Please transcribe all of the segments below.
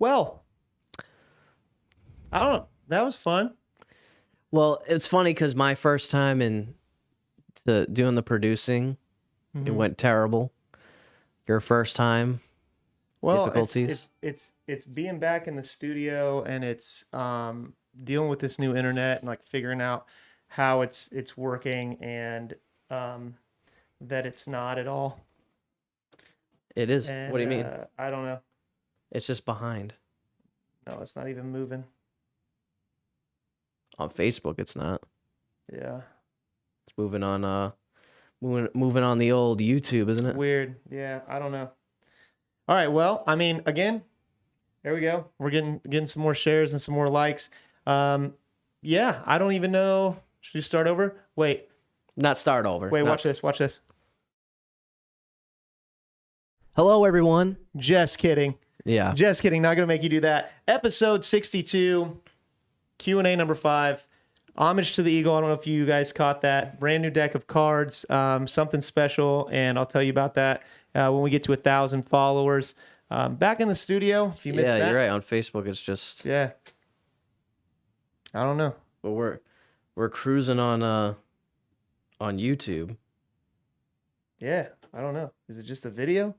Well, I don't know. That was fun. Well, it's funny because my first time doing the producing, it went terrible. Your first time, difficulties. It's being back in the studio, and it's dealing with this new internet and like figuring out how it's working, and that it's not at all. It is. And, what do you mean? I don't know. It's just behind. No, it's not even moving. On Facebook, it's not. Yeah. It's moving on. Moving on the old YouTube, isn't it? Weird. Yeah, I don't know. All right. Well, I mean, again, there we go. We're getting some more shares and some more likes. Yeah, I don't even know. Should you start over? Wait. Not start over. Wait, watch this. Watch this. Hello, everyone. Just kidding. Yeah. Just kidding. Not going to make you do that. Episode 62, Q&A number 5. Homage to the Eagle. I don't know if you guys caught that. Brand new deck of cards. Something special, and I'll tell you about that when we get to 1,000 followers. Back in the studio, if you missed that. Yeah, you're right. On Facebook, it's just... Yeah. I don't know. But we're cruising on YouTube. Yeah, I don't know. Is it just a video?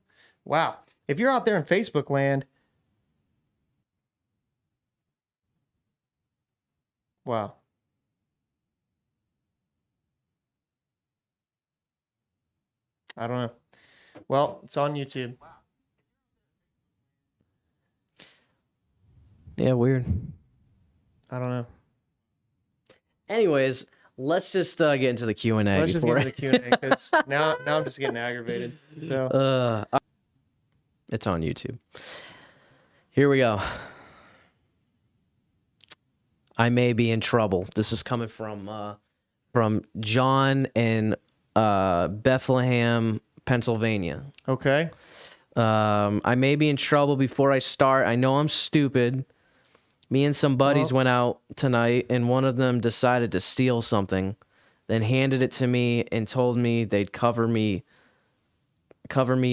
Wow. If you're out there in Facebook land, wow. I don't know. Well, it's on YouTube. Yeah, weird. I don't know. Anyways, let's just get into the Q&A. Let's just get into the Q&A because now I'm just getting aggravated. So. It's on YouTube. Here we go. I may be in trouble. This is coming from John in Bethlehem, Pennsylvania. Okay. I may be in trouble before I start. I know I'm stupid. Me and some buddies went out tonight, and one of them decided to steal something, then handed it to me and told me they'd cover me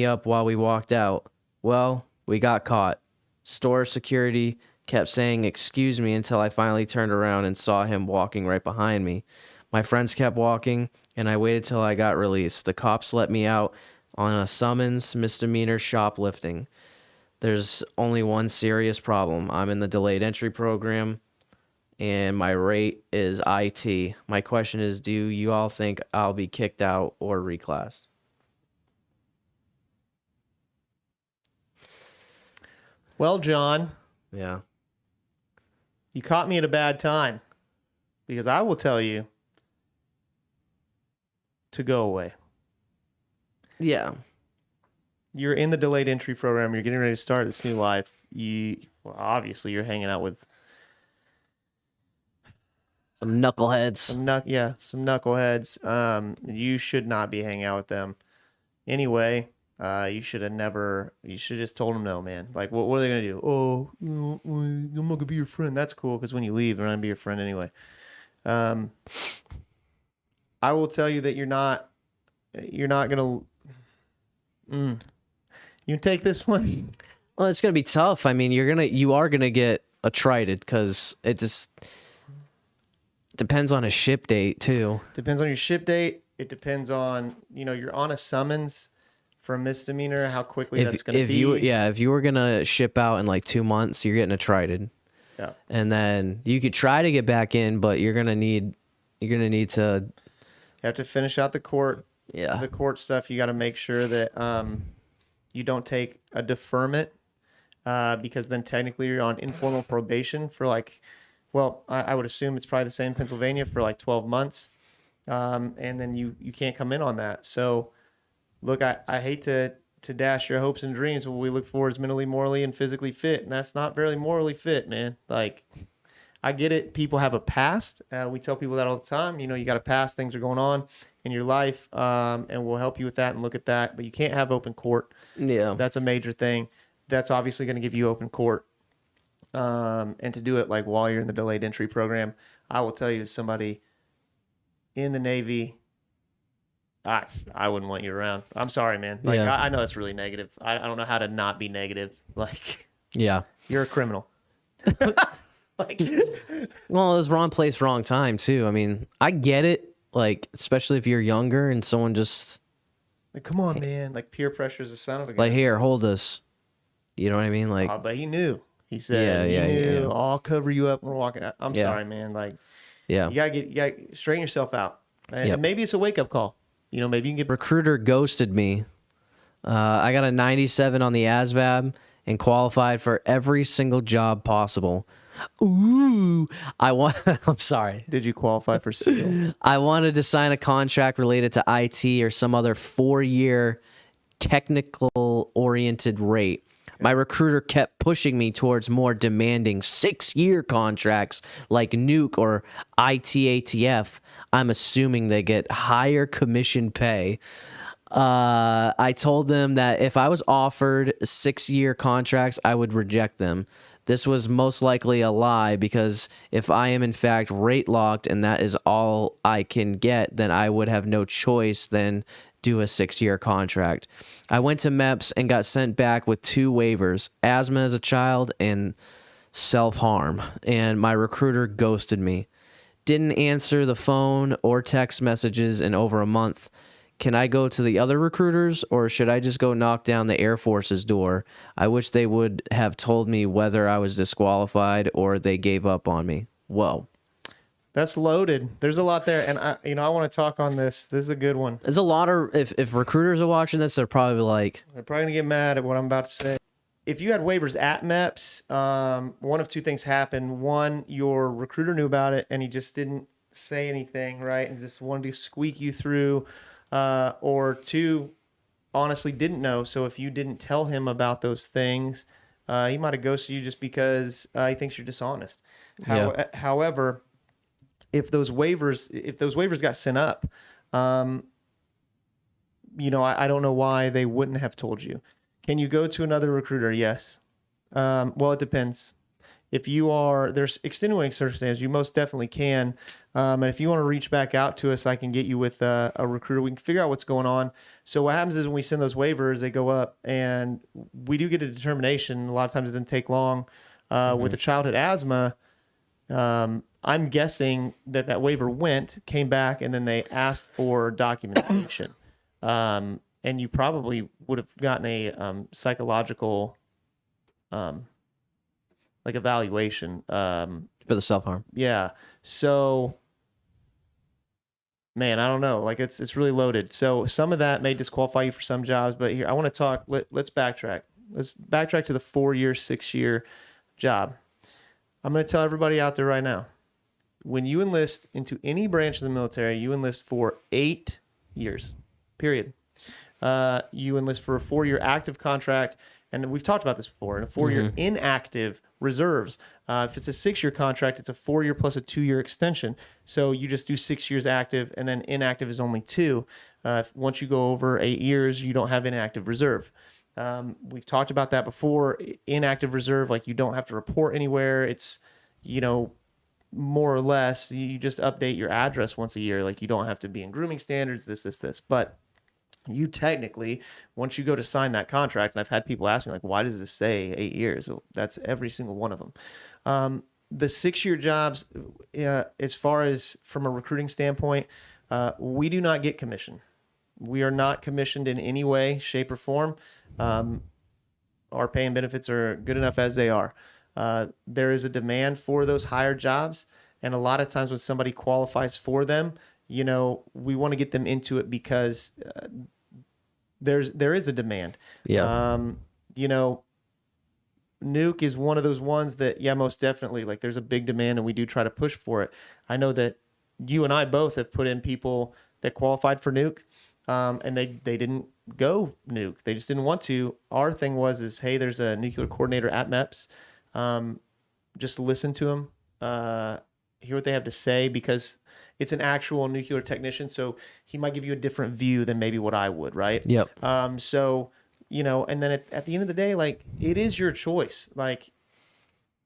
up while we walked out. Well, we got caught. Store security kept saying, "Excuse me," until I finally turned around and saw him walking right behind me. My friends kept walking, and I waited till I got released. The cops let me out on a summons misdemeanor shoplifting. There's only one serious problem. I'm in the delayed entry program, and my rate is IT. My question is, do you all think I'll be kicked out or reclassed? Well, John. Yeah. You caught me at a bad time because I will tell you to go away. Yeah. You're in the delayed entry program. You're getting ready to start this new life. Obviously you're hanging out with some knuckleheads. Some knuckleheads. You should not be hanging out with them. Anyway, you should just told them no, man. Like, what are they going to do? Oh, I'm not going to be your friend. That's cool, because when you leave, they're not going to be your friend anyway. I will tell you that you're not going to... You take this one? Well, it's going to be tough. I mean, you are going to get attrited because it just depends on a ship date, too. Depends on your ship date. It depends on, you're on a summons for a misdemeanor, how quickly that's going to be. If you were going to ship out in like 2 months, you're getting attrited. Yeah. And then you could try to get back in, but you're going to need to... You have to finish out the court. Yeah. The court stuff. You got to make sure that you don't take a deferment because then technically you're on informal probation for I would assume it's probably the same in Pennsylvania for like 12 months. And then you can't come in on that. So look, I hate to dash your hopes and dreams. What we look for is mentally, morally, and physically fit. And that's not very morally fit, man. Like, I get it. People have a past. We tell people that all the time. You got a past. Things are going on in your life, and we'll help you with that and look at that. But you can't have open court. Yeah. That's a major thing. That's obviously going to give you open court. And to do it like while you're in the delayed entry program, I will tell you, as somebody in the Navy, I wouldn't want you around. I'm sorry, man. Like, yeah. I know that's really negative. I don't know how to not be negative. Like, yeah. You're a criminal. Like, Well, it was wrong place, wrong time too. I mean, I get it. Like, especially if you're younger and someone just come on, man. Like peer pressure is a son of a gun. like, here, hold this. You know what I mean? Like, But he knew. He said, Yeah, he yeah, knew. yeah. I'll cover you up when we're walking out. I'm Yeah. sorry, man. Like, yeah. you gotta straighten yourself out. And Yep. maybe it's a wake up call. You know, maybe you can get. Recruiter ghosted me. I got a 97 on the ASVAB and qualified for every single job possible. Ooh, I'm sorry. Did you qualify for SEAL? I wanted to sign a contract related to IT or some other 4-year technical oriented rate. My recruiter kept pushing me towards more demanding 6-year contracts like Nuke or ITATF. I'm assuming they get higher commission pay. I told them that if I was offered 6-year contracts, I would reject them. This was most likely a lie because if I am in fact rate locked and that is all I can get, then I would have no choice than do a 6-year contract. I went to MEPS and got sent back with 2 waivers, asthma as a child and self-harm, and my recruiter ghosted me. Didn't answer the phone or text messages in over a month. Can I go to the other recruiters or should I just go knock down the Air Force's door? I wish they would have told me whether I was disqualified or they gave up on me. Whoa. That's loaded. There's a lot there. And I want to talk on this. This is a good one. There's a lot of, if recruiters are watching this, they're probably like, They're probably going to get mad at what I'm about to say. If you had waivers at MEPS, one of 2 things happened. One, your recruiter knew about it and he just didn't say anything, right? And just wanted to squeak you through. Or 2, honestly didn't know. So if you didn't tell him about those things, he might have ghosted you just because he thinks you're dishonest. Yeah. However, if those waivers got sent up, I don't know why they wouldn't have told you. Can you go to another recruiter? Yes. Well, it depends. If there's extenuating circumstances, you most definitely can. And if you want to reach back out to us, I can get you with a recruiter. We can figure out what's going on. So what happens is when we send those waivers, they go up and we do get a determination. A lot of times it doesn't take long. With the childhood asthma, I'm guessing that waiver came back, and then they asked for documentation. And you probably would have gotten a psychological evaluation. for the self-harm. Yeah. So, man, I don't know. Like it's really loaded. So some of that may disqualify you for some jobs, but here I want to talk. Let's backtrack. Let's backtrack to the 4-year, 6-year job. I'm going to tell everybody out there right now. When you enlist into any branch of the military, you enlist for 8 years, period. You enlist for a 4-year active contract, and we've talked about this before, and a 4-year inactive reserves. If it's a 6-year contract, it's a 4-year plus a 2-year extension. So you just do 6 years active, and then inactive is only 2. Once you go over 8 years, you don't have inactive reserve. We've talked about that before. Inactive reserve, like you don't have to report anywhere. It's, more or less, you just update your address once a year. Like you don't have to be in grooming standards, this. But you technically, once you go to sign that contract, and I've had people ask me, like, why does this say 8 years? So that's every single one of them. The 6-year jobs, as far as from a recruiting standpoint, we do not get commission. We are not commissioned in any way, shape, or form. Our pay and benefits are good enough as they are. There is a demand for those higher jobs, and a lot of times when somebody qualifies for them, we want to get them into it because there is a demand. Yeah. Nuke is one of those ones that, most definitely, like there's a big demand and we do try to push for it. I know that you and I both have put in people that qualified for Nuke, and they didn't go Nuke. They just didn't want to. Our thing is, hey, there's a nuclear coordinator at MEPS. Just listen to them, hear what they have to say, because it's an actual nuclear technician. So he might give you a different view than maybe what I would. Right. Yep. And then at the end of the day, like it is your choice. Like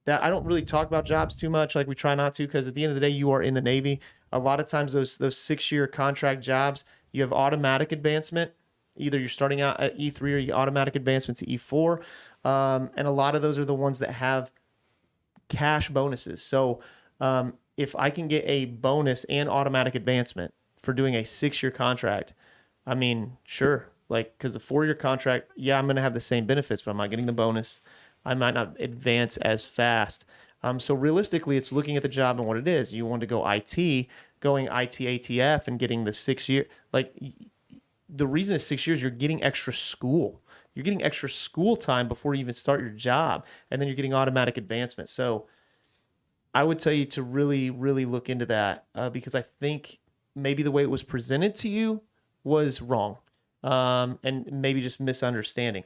that, I don't really talk about jobs too much. Like we try not to, because at the end of the day, you are in the Navy. A lot of times those 6-year contract jobs, you have automatic advancement. Either you're starting out at E3 or you automatic advancement to E4. And a lot of those are the ones that have cash bonuses. So if I can get a bonus and automatic advancement for doing a 6-year contract, I mean, sure. Like, because the 4-year contract, yeah, I'm going to have the same benefits, but I'm not getting the bonus. I might not advance as fast. So realistically, it's looking at the job and what it is. You want to go IT, going IT ATF and getting the 6-year. Like, the reason it's 6 years, you're getting extra school. You're getting extra school time before you even start your job, and then you're getting automatic advancement. So I would tell you to really, really look into that because I think maybe the way it was presented to you was wrong, and maybe just misunderstanding.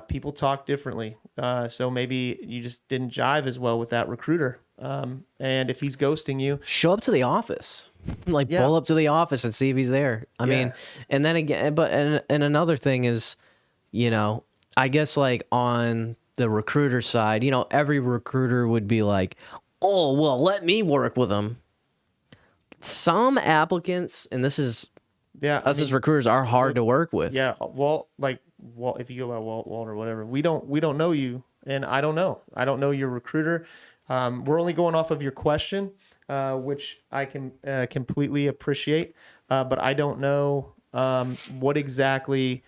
People talk differently, so maybe you just didn't jive as well with that recruiter. And if he's ghosting you, Show up to the office, like pull up to the office and see if he's there. I mean, and then again, and another thing is, you know, I guess like on the recruiter side, you know, every recruiter would be like, oh, well, let me work with them. Some applicants, and this is, us as recruiters are hard to work with. Yeah, Walt, if you go by Walt or whatever, we don't know you, and I don't know your recruiter. We're only going off of your question, which I can completely appreciate, but I don't know what exactly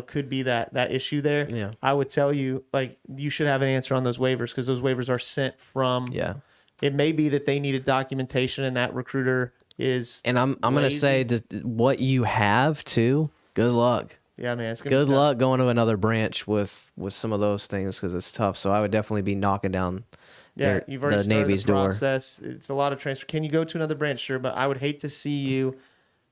could be that issue there. Yeah. I would tell you, like, you should have an answer on those waivers because those waivers are sent from. Yeah. It may be that they needed documentation, and that recruiter is. And I'm gonna say, just what you have too. Good luck. Yeah, man. It's good luck going to another branch with some of those things because it's tough. So I would definitely be knocking down. You've already the started Navy's the process. Door. It's a lot of transfer. Can you go to another branch? Sure, but I would hate to see you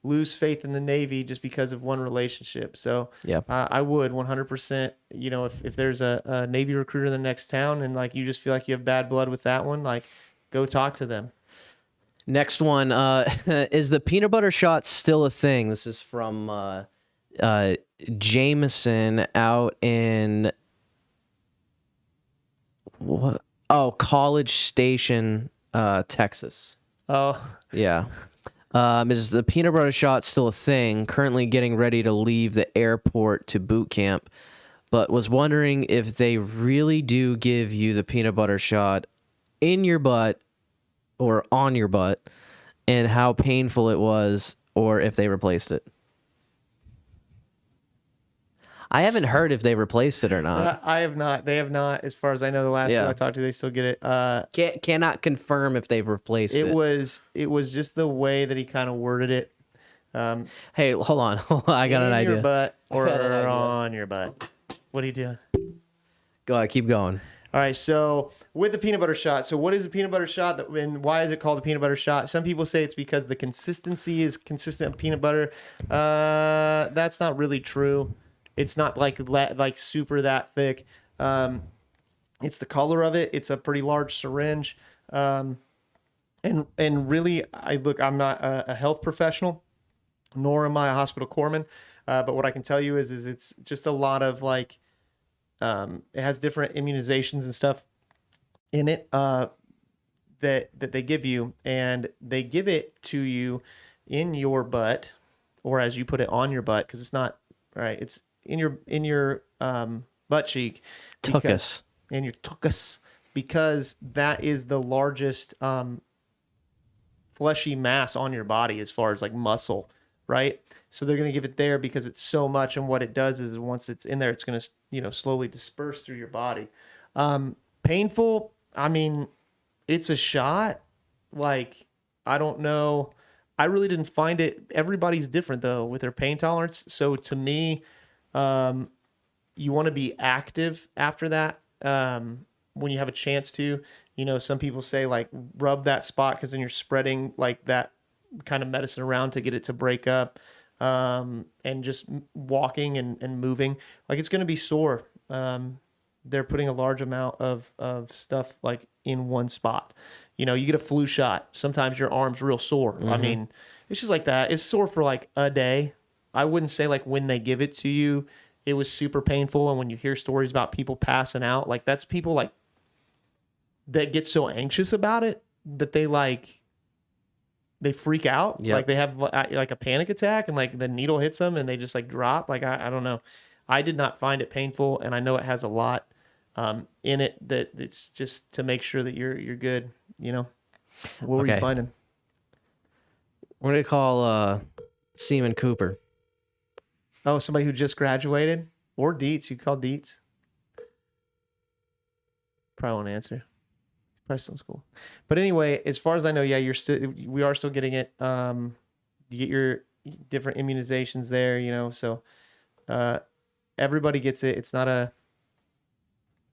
lose faith in the Navy just because of one relationship. So yeah, I would 100%. If there's a Navy recruiter in the next town and like you just feel like you have bad blood with that one, like go talk to them. Next one is the peanut butter shot still a thing? This is from Jameson out in what? Oh, College Station, Texas. Oh, yeah. Is the peanut butter shot still a thing? Currently getting ready to leave the airport to boot camp, but was wondering if they really do give you the peanut butter shot in your butt or on your butt, and how painful it was, or if they replaced it. I haven't heard if they replaced it or not. I have not. They have not. As far as I know, the last people I talked to, they still get it. Cannot confirm if they've replaced it. It was just the way that he kind of worded it. Hey, hold on. I got an idea. In your butt or on your butt. What are you doing? Go ahead. Keep going. All right. So with the peanut butter shot. So what is a peanut butter shot? And why is it called a peanut butter shot? Some people say it's because the consistency is consistent with peanut butter. That's not really true. It's not like super that thick. It's the color of it. It's a pretty large syringe. And really, I'm not a health professional, nor am I a hospital corpsman. But what I can tell you is it's just a lot of like, it has different immunizations and stuff in it that they give you, and they give it to you in your butt, or as you put it, on your butt, because it's not right. It's in your butt cheek, tuchus, in your tuchus, because that is the largest fleshy mass on your body as far as like muscle, right? So they're going to give it there because it's so much, and what it does is once it's in there, it's going to slowly disperse through your body. Painful. I mean, it's a shot. Like, I don't know. I really didn't find it. Everybody's different though with their pain tolerance. So to me, you want to be active after that. When you have a chance to, some people say like rub that spot because then you're spreading like that kind of medicine around to get it to break up. And just walking and moving, like it's going to be sore. They're putting a large amount of stuff like in one spot. You get a flu shot. Sometimes your arm's real sore. Mm-hmm. I mean, it's just like that. It's sore for like a day. I wouldn't say like when they give it to you, it was super painful. And when you hear stories about people passing out, like that's people like that get so anxious about it that they like they freak out. Yep. Like they have like a panic attack and like the needle hits them and they just like drop. Like, I don't know. I did not find it painful. And I know it has a lot in it that it's just to make sure that you're good. You know, what were you Okay. finding? What do they call Seaman Cooper? Oh, somebody who just graduated or Dietz. You call Dietz? Probably won't answer. Probably still in school. But anyway, as far as I know, yeah, we are still getting it. You get your different immunizations there, you know, so everybody gets it. It's not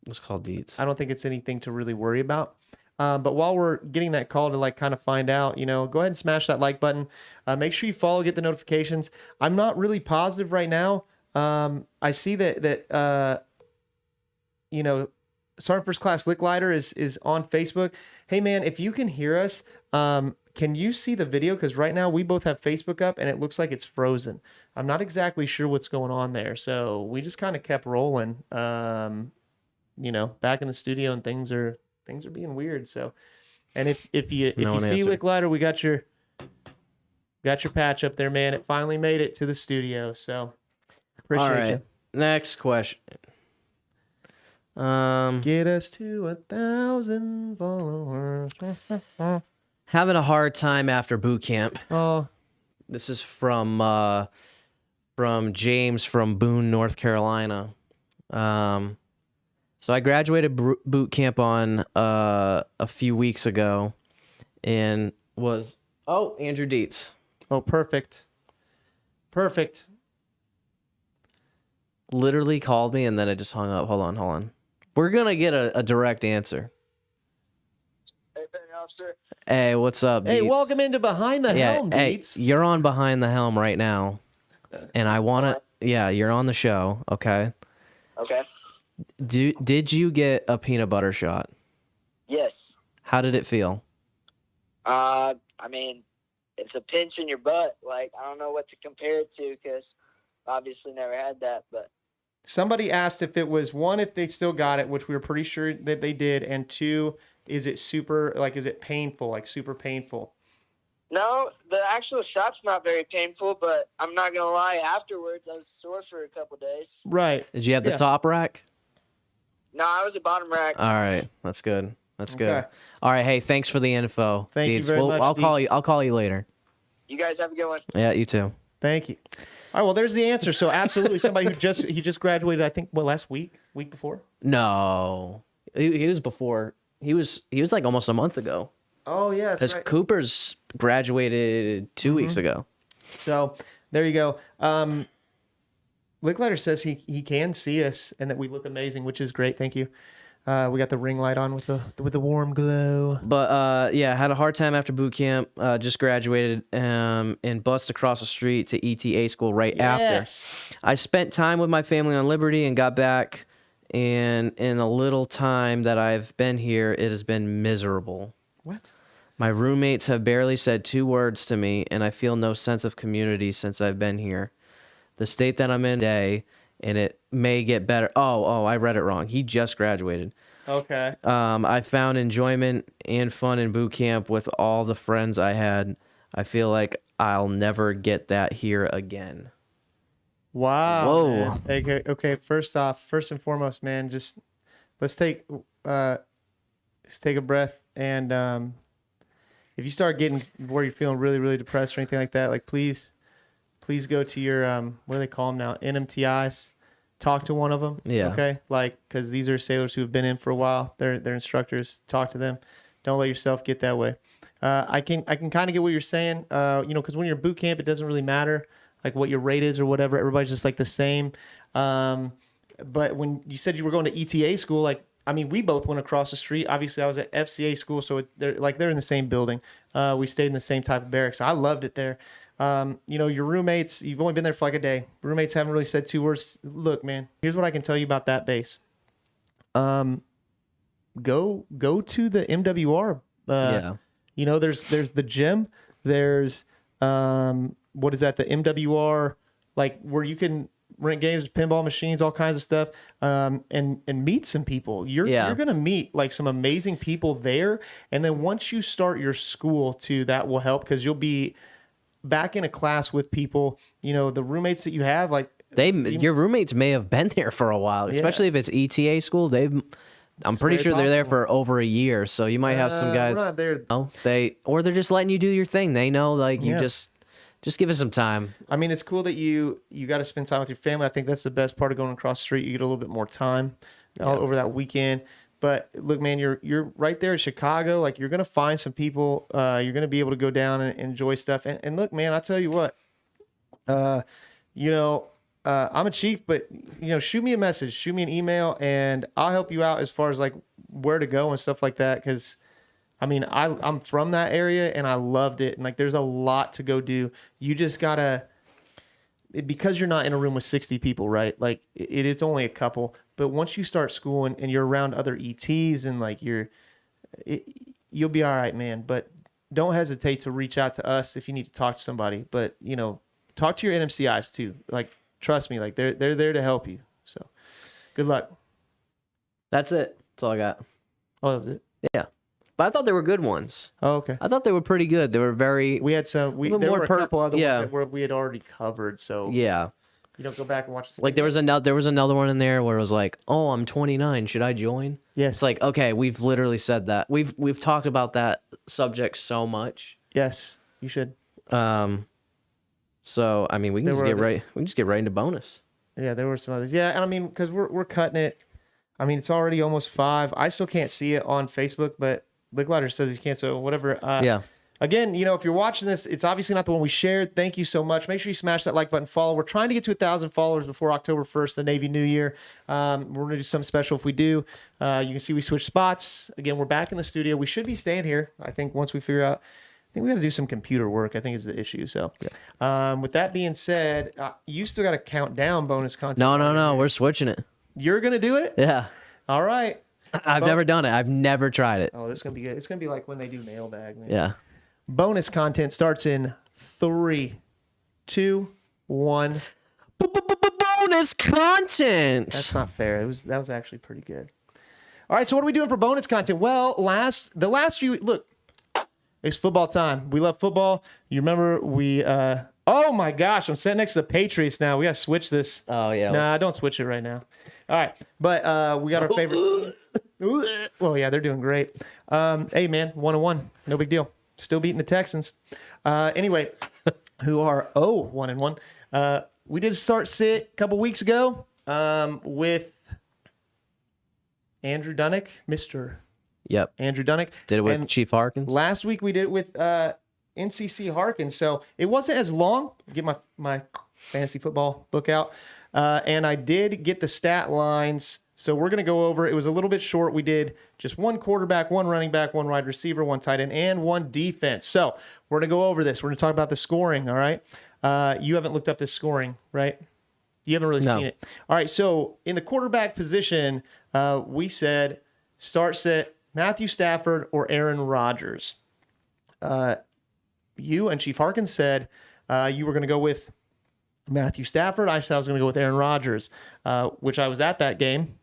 What's called Deets? I don't think it's anything to really worry about. But while we're getting that call to like kind of find out, you know, go ahead and smash that like button. Make sure you follow, get the notifications. I'm not really positive right now. I see that you know, Sergeant First Class Lick Lighter is on Facebook. Hey man, if you can hear us, can you see the video? Because right now we both have Facebook up and it looks like it's frozen. I'm not exactly sure what's going on there. So we just kind of kept rolling. You know, back in the studio and things are being weird. So, and if you see Lick Lighter, we got your patch up there, man. It finally made it to the studio. So appreciate you. Next question. Get us to 1,000 followers. Having a hard time after boot camp. Oh, This is from James from Boone, North Carolina. So I graduated boot camp on a few weeks ago, and was Andrew Dietz. oh, perfect. Literally called me and then I just hung up. Hold on. We're gonna get a direct answer. Hey, Petty Officer. Hey, what's up, Hey, Dietz? welcome into Behind the Helm, hey, Dietz. you're on Behind the Helm right now, and I wanna. Yeah, you're on the show. Okay. Okay. Did you get a peanut butter shot? Yes. How did it feel? I mean, it's a pinch in your butt. Like, I don't know what to compare it to because obviously never had that. But Somebody asked if it was, one, if they still got it, which we were pretty sure that they did, and two, is it painful, like super painful? no, the actual shot's not very painful. But I'm not gonna lie. Afterwards, I was sore for a couple days. Right. Did you have the Yeah. top rack? No, I was a bottom rack. All right, that's good. That's good. Okay. All right, hey, thanks for the info. Thank you Dietz. very much, I'll call Dietz. you. I'll call you later. You guys have a good one. Yeah, you too. Thank you. All right, well, there's the answer. So absolutely, somebody who just graduated, I think, last week before? No, he was before. He was like almost a month ago. Oh, yeah, that's Because right. Cooper's graduated 2 weeks ago. So there you go. Licklighter says he can see us and that we look amazing, which is great. Thank you. We got the ring light on with the warm glow. But yeah, had a hard time after boot camp. Just graduated and bussed across the street to ETA school right Yes. after. I spent time with my family on Liberty and got back. And in a little time that I've been here, it has been miserable. What? My roommates have barely said 2 words to me, and I feel no sense of community since I've been here. The state that I'm in today, and it may get better. Oh, I read it wrong. He just graduated. Okay. I found enjoyment and fun in boot camp with all the friends I had. I feel like I'll never get that here again. Wow. Whoa. Man. Okay. First and foremost, man, just let's take a breath, and if you start getting where you're feeling really, really depressed or anything like that, like please go to your what do they call them now? NMTIs. Talk to one of them. Yeah. Okay. Like, because these are sailors who have been in for a while. They're instructors. Talk to them. Don't let yourself get that way. I can kind of get what you're saying. Because when you're boot camp, it doesn't really matter like what your rate is or whatever. Everybody's just like the same. But when you said you were going to ETA school, like, I mean, we both went across the street. Obviously, I was at FCA school, so they're in the same building. We stayed in the same type of barracks. I loved it there. Your roommates, you've only been there for like a day. Roommates haven't really said 2 words. Look, man, here's what I can tell you about that base. Go to the MWR. Yeah. There's the gym. There's what is that? The MWR, like where you can rent games, pinball machines, all kinds of stuff, and meet some people. You're gonna meet like some amazing people there, and then once you start your school too, that will help because you'll be back in a class with people. You know, the roommates that you have, like your roommates may have been there for a while, especially if it's ETA school. I'm pretty sure they're there for over a year, so you might have some guys. We're not there. Or they're just letting you do your thing. They know, like you just give us some time. I mean, it's cool that you got to spend time with your family. I think that's the best part of going across the street. You get a little bit more time over that weekend. But look, man, you're right there in Chicago. Like you're gonna find some people. You're gonna be able to go down and enjoy stuff. And look, man, I tell you what. I'm a chief, but shoot me a message, shoot me an email, and I'll help you out as far as like where to go and stuff like that. Because, I mean, I'm from that area and I loved it. And like, there's a lot to go do. You just gotta, because you're not in a room with 60 people, right? Like it's only a couple. But once you start school and you're around other ETs and like you'll be all right, man. But don't hesitate to reach out to us if you need to talk to somebody. But talk to your NMCIs too. Like. Trust me, like they're there to help you. So, good luck. That's it. That's all I got. Oh, that was it. Yeah, but I thought they were good ones. Oh, okay. I thought they were pretty good. They were very. We had some. There were a couple other ones that we had already covered. So yeah, go back and watch. Like there was another one in there where it was like, oh, I'm 29. Should I join? Yes. It's like, okay, we've literally said that. We've talked about that subject so much. Yes, you should. So I mean, we can just get right into bonus. Yeah, there were some others. Yeah, and I mean, because we're cutting it. I mean, it's already almost 5. I still can't see it on Facebook, but Licklider says he can't. So whatever. Yeah. Again, if you're watching this, it's obviously not the one we shared. Thank you so much. Make sure you smash that like button, follow. We're trying to get to 1,000 followers before October 1st, the Navy New Year. We're gonna do something special if we do. You can see we switched spots. Again, we're back in the studio. We should be staying here. I think once we figure out. I think we got to do some computer work, I think is the issue. So with that being said, you still got to count down bonus content. No. We're switching it. You're going to do it? Yeah. All right. I've never done it. I've never tried it. Oh, this is going to be good. It's going to be like when they do mailbag, man. Yeah. Bonus content starts in 3, 2, 1. Bonus content. That's not fair. That was actually pretty good. All right, so what are we doing for bonus content? Well, the last few, look, it's football time. We love football. You remember oh my gosh, I'm sitting next to the Patriots now. We got to switch this. Oh, yeah. Nah, don't switch it right now. All right. But we got our favorite. Well, yeah, they're doing great. Hey, man, 1-1. No big deal. Still beating the Texans. Anyway, who are 1-1. We did start sit a couple weeks ago with Andrew Dunnick, Mr. Yep. Andrew Dunnick. Did it with Chief Harkins. Last week we did it with NCC Harkins. So it wasn't as long. Get my fantasy football book out. And I did get the stat lines. So we're going to go over. It was a little bit short. We did just 1 quarterback, 1 running back, 1 wide receiver, 1 tight end, and 1 defense. So we're going to go over this. We're going to talk about the scoring, all right? You haven't looked up this scoring, right? You haven't really seen it. All right, so in the quarterback position, we said start sit Matthew Stafford or Aaron Rodgers. You and Chief Harkins said you were going to go with Matthew Stafford. I said I was going to go with Aaron Rodgers, which I was at that game.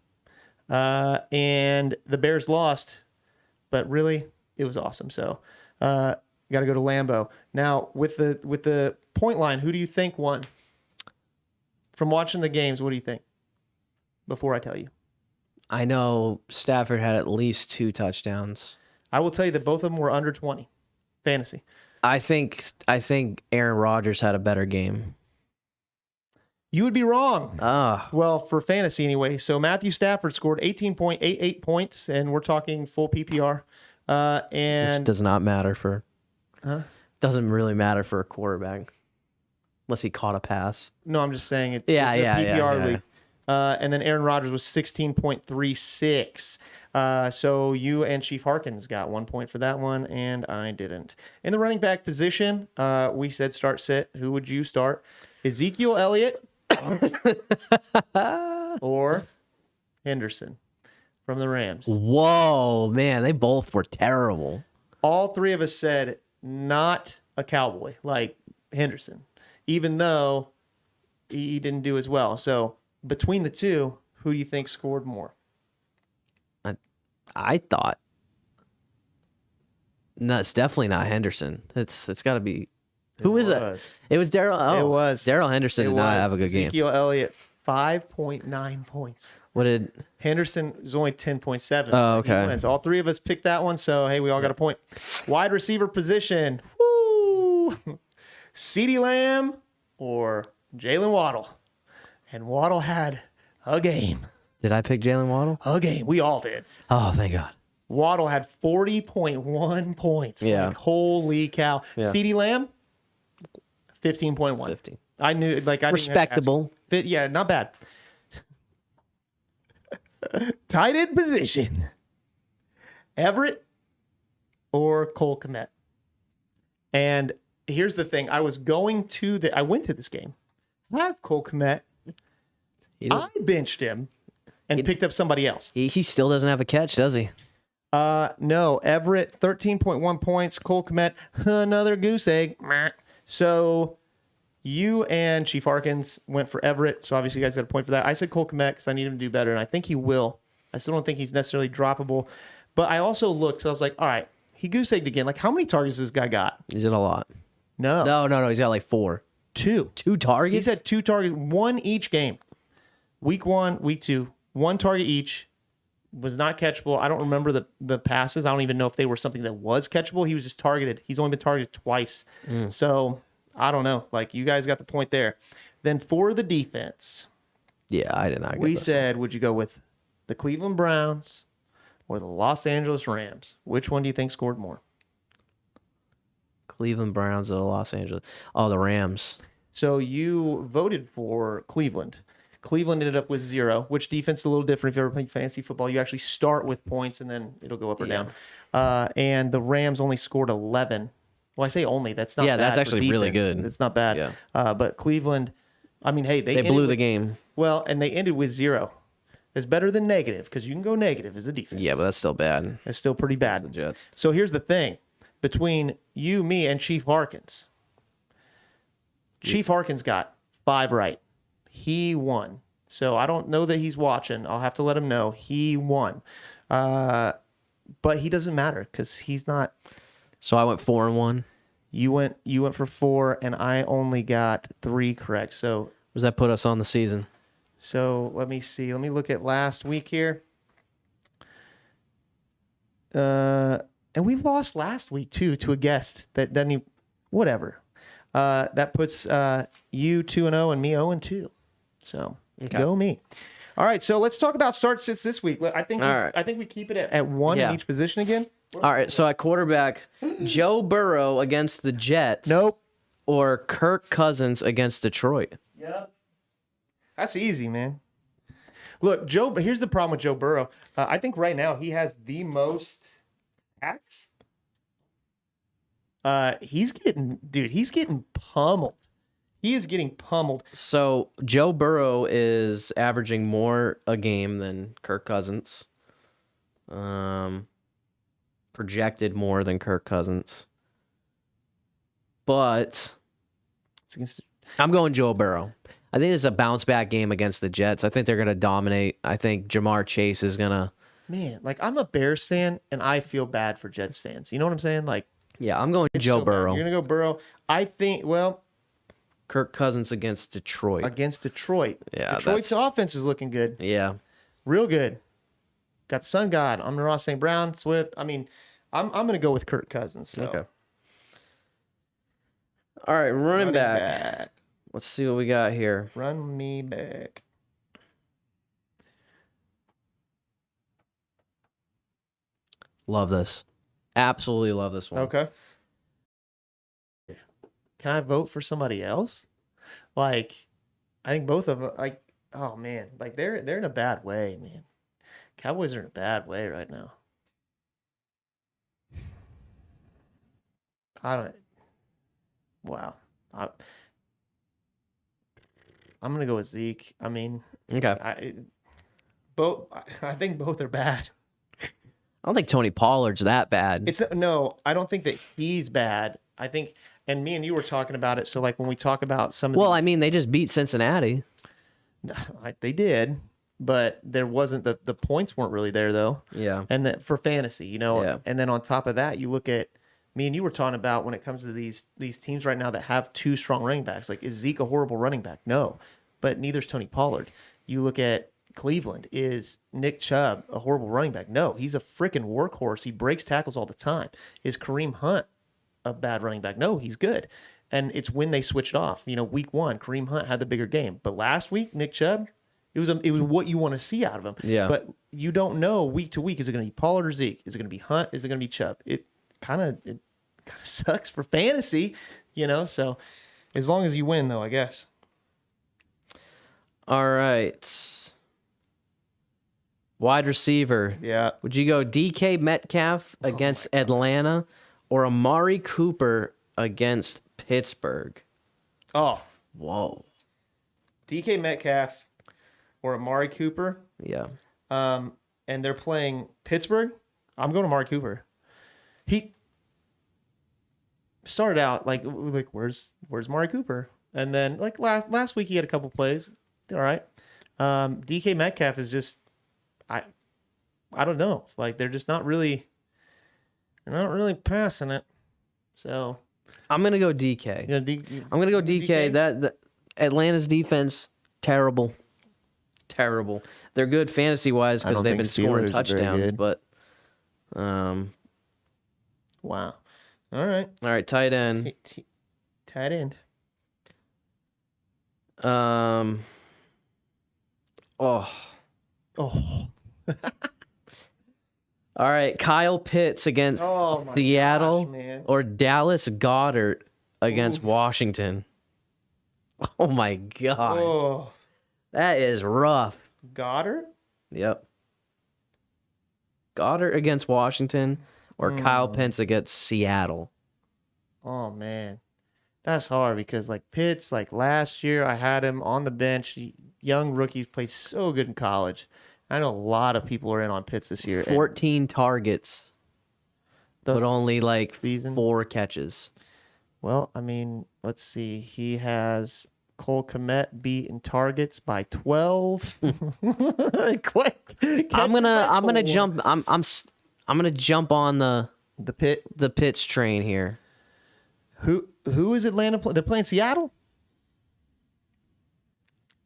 And the Bears lost, but really it was awesome. So got to go to Lambeau. Now with the point line, who do you think won? From watching the games, what do you think? Before I tell you. I know Stafford had at least 2 touchdowns. I will tell you that both of them were under 20 fantasy. I think Aaron Rodgers had a better game. You would be wrong. Ah. Well, for fantasy anyway. So Matthew Stafford scored 18.88 points, and we're talking full PPR. And which does not matter for. Doesn't really matter for a quarterback, unless he caught a pass. No, I'm just saying it's a PPR league. And then Aaron Rodgers was 16.36. So you and Chief Harkins got 1 point for that one, and I didn't. In the running back position, we said start sit. Who would you start? Ezekiel Elliott or Henderson from the Rams? Whoa, man, they both were terrible. All 3 of us said not a Cowboy like Henderson, even though he didn't do as well. So between the two, who do you think scored more? I thought. No, it's definitely not Henderson. It's got to be. Who is it? It was Daryl. Oh, It was. Daryl Henderson did not have a good game. Ezekiel Elliott, 5.9 points. What did? Henderson is only 10.7. Oh, okay. He wins. All three of us picked that one, so hey, we all got a point. Wide receiver position. Woo! CeeDee Lamb or Jalen Waddle. And Waddle had a game. Did I pick Jalen Waddle? A game. We all did. Oh, thank God. Waddle had 40.1 points. Yeah. Like, holy cow. Yeah. CeeDee Lamb, 15.1. 15. I knew, like, I Respectable. didn't yeah, not bad. Tight end position. Everett or Cole Kmet. And here's the thing. I went to this game. I have Cole Kmet. I benched him and picked up somebody else. He still doesn't have a catch, does he? No. Everett, 13.1 points. Cole Kmet, another goose egg. So you and Chief Harkins went for Everett. So obviously you guys got a point for that. I said Cole Kmet because I need him to do better, and I think he will. I still don't think he's necessarily droppable. But I also looked, so I was like, all right, he goose egged again. Like, how many targets does this guy got? He's in a lot. No. No. He's got like 4. 2. 2 targets? He's had 2 targets, 1 each game. Week 1, week 2, 1 target each. Was not catchable. I don't remember the passes. I don't even know if they were something that was catchable. He was just targeted. He's only been targeted twice. So I don't know. Like, you guys got the point there. Then for the defense, Yeah, I did not get we this said, would you go with the Cleveland Browns or the Los Angeles Rams? Which one do you think scored more? Cleveland Browns or the Los Angeles. Oh, the Rams. So you voted for Cleveland. Cleveland ended up with 0, which defense is a little different. If you ever played fantasy football, you actually start with points and then it'll go up or down. And the Rams only scored 11. Well, I say only. That's not bad. That's actually really good. It's not bad. Yeah. But Cleveland, I mean, hey, They blew the game. Well, and they ended with 0. It's better than negative because you can go negative as a defense. Yeah, but that's still bad. It's still pretty The bad. Jets. So here's the thing. Between you, me, and Chief Harkins, Chief Harkins got 5 right. He won. So I don't know that he's watching. I'll have to let him know. He won. But he doesn't matter because he's not. So I went 4-1. You went for 4, and I only got 3 correct. So Does that put us on the season? let me see. Let me look at last week here. And we lost last week too to a guest that doesn't even, whatever. That puts you 2-0 and me 0-2. So go me. All right, so let's talk about start sits this week. I think I think we keep it at 1 in each position again. All right, so at quarterback, Joe Burrow against the Jets. Nope. Or Kirk Cousins against Detroit. Yep. That's easy, man. Look, here's the problem with Joe Burrow. I think right now he has the most sacks. He's getting pummeled. He is getting pummeled. So Joe Burrow is averaging more a game than Kirk Cousins. Projected more than Kirk Cousins. But It's against I'm going Joe Burrow. I think it's a bounce back game against the Jets. I think they're going to dominate. I think Jamar Chase is going to. Man, like, I'm a Bears fan and I feel bad for Jets fans. You know what I'm saying? Like, Yeah, I'm going it's Joe so bad. Burrow. You're gonna go Burrow. I think Kirk Cousins against Detroit. against Detroit. Yeah, Detroit's offense is looking good, Yeah. real good. Got the Sun God, Amon-Ra St. Brown, Swift. I mean, I'm gonna go with Kirk Cousins. So. Okay. All right, running Running back. back. Let's see what we got here. Run me back. Love this. Absolutely love this one. Okay. Can I vote for somebody else? Like, I think both of them. Like, oh man, like they're in a bad way, man. Cowboys are in a bad way right now. I don't. Wow. I'm gonna go with Zeke. I mean, Okay. I think both are bad. I don't think Tony Pollard's that bad. No, I don't think that he's bad. I think And me and you were talking about it. So like when we talk about some of Well, these, I mean, they just beat Cincinnati. they did, but there wasn't the points weren't really there though. Yeah. And that for fantasy, Yeah. and then on top of that, you look at me and you were talking about when it comes to these teams right now that have two strong running backs. Like, is Zeke a horrible running back? No, but neither's Tony Pollard. You look at Cleveland. Is Nick Chubb a horrible running back? No, he's a freaking workhorse. He breaks tackles all the time. Is Kareem Hunt a bad running back? No, he's good. And it's when they switched off. Week 1, Kareem Hunt had the bigger game, but last week, Nick Chubb, it was what you want to see out of him. Yeah. But you don't know week to week. Is it going to be Pollard or Zeke? Is it going to be Hunt? Is it going to be Chubb? It kind of sucks for fantasy, So as long as you win, though, I guess. All right. Wide receiver. Yeah. Would you go DK Metcalf against Atlanta or Amari Cooper against Pittsburgh? Oh, Whoa. DK Metcalf or Amari Cooper. Yeah. And they're playing Pittsburgh. I'm going to Amari Cooper. He started out like where's Amari Cooper? And then like last week he had a couple plays. All right. DK Metcalf is just I don't know. Like they're not really passing it. So I'm going to go DK. I'm going to go DK. That Atlanta's defense, terrible. Terrible. They're good fantasy-wise I because don't they've been think scoring Steelers are very touchdowns, good. but wow. All right. all right, tight end. Tight end. Oh. Oh. All right, Kyle Pitts against Oh my Seattle gosh, man. or Dallas Goddard against Washington. Oh my god. Oh. That is rough. Goddard? Yep. Goddard against Washington or Kyle Pitts against Seattle. Oh man. That's hard because like Pitts, like last year I had him on the bench. Young rookies play so good in college. I know a lot of people are in on Pitts this year. and 14 targets, the but only like season. 4 catches. Well, I mean, let's see. He has Cole Kmet beat in targets by 12. Quick. I'm gonna jump on the Pitts train here. Who is Atlanta play? They're playing Seattle?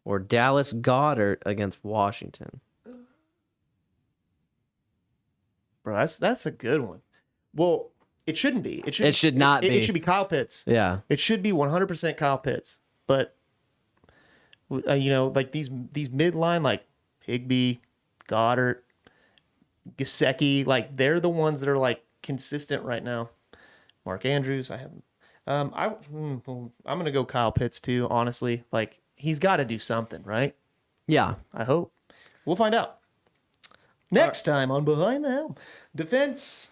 Or Dallas Goddard against Washington. Bro, that's a good one. Well, it shouldn't be. It should not be. It should be Kyle Pitts. Yeah. It should be 100% Kyle Pitts. But like these midline, like Higbee, Goddard, Gesicki, like they're the ones that are like consistent right now. Mark Andrews, I haven't. I'm gonna go Kyle Pitts too. Honestly, like he's got to do something, right? Yeah. I hope. We'll find out. Next time on Behind the Helm. Defense.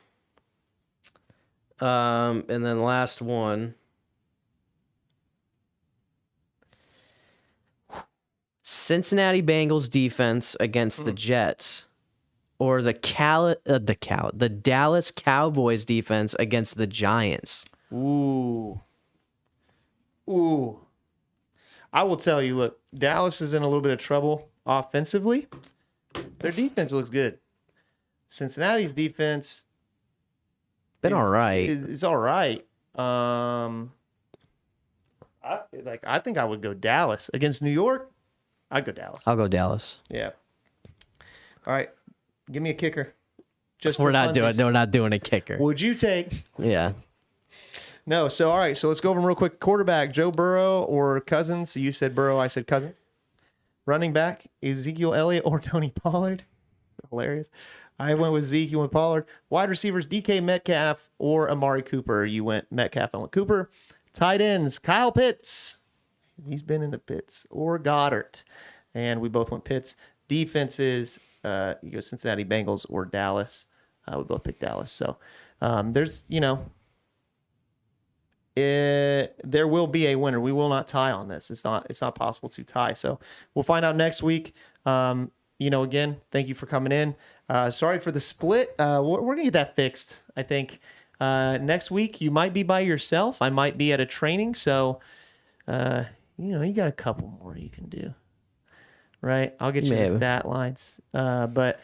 And then last one. Cincinnati Bengals defense against the Jets, or the Dallas Cowboys defense against the Giants. Ooh. I will tell you, look, Dallas is in a little bit of trouble offensively. Their defense looks good. Cincinnati's defense Been all right. It's all right. I think I would go Dallas against New York. I'd go Dallas. I'll go Dallas. Yeah. All right. Give me a kicker. We're not doing a kicker. Would you take? Yeah. No. So all right. So let's go over them real quick. Quarterback: Joe Burrow or Cousins. So you said Burrow. I said Cousins. Running back: Ezekiel Elliott or Tony Pollard. Hilarious. I went with Zeke. You went Pollard. Wide receivers: DK Metcalf or Amari Cooper. You went Metcalf. I went Cooper. Tight ends: Kyle Pitts. He's been in the Pitts or Goddard, and we both went Pitts. Defenses: you go Cincinnati Bengals or Dallas. We both picked Dallas. So there's there will be a winner. We will not tie on this. It's not possible to tie. So we'll find out next week. Again, thank you for coming in. Sorry for the split. We're gonna get that fixed. I think Next week, you might be by yourself. I might be at a training. So, you got a couple more you can do. Right? I'll get you Maybe. the stat lines. But,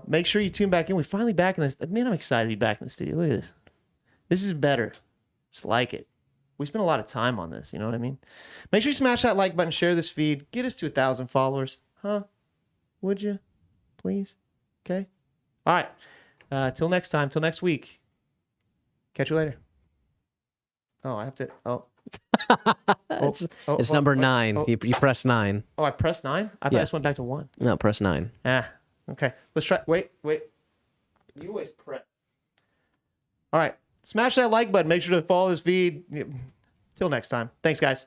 make sure you tune back in. We're finally back in this. Man, I'm excited to be back in the studio. Look at this. This is better. Just like it. We spent a lot of time on this. You know what I mean? Make sure you smash that like button, share this feed, get us to 1,000 followers. Huh? Would you? Please? Okay. All right. Till next time. Till next week. Catch you later. Oh, I have to. Oh. It's number 9. You press 9. Oh, I pressed 9? I thought I just went back to 1. No, press 9. Okay. Let's try. Wait. You always press. All right. Smash that like button. Make sure to follow this feed. Till next time. Thanks, guys.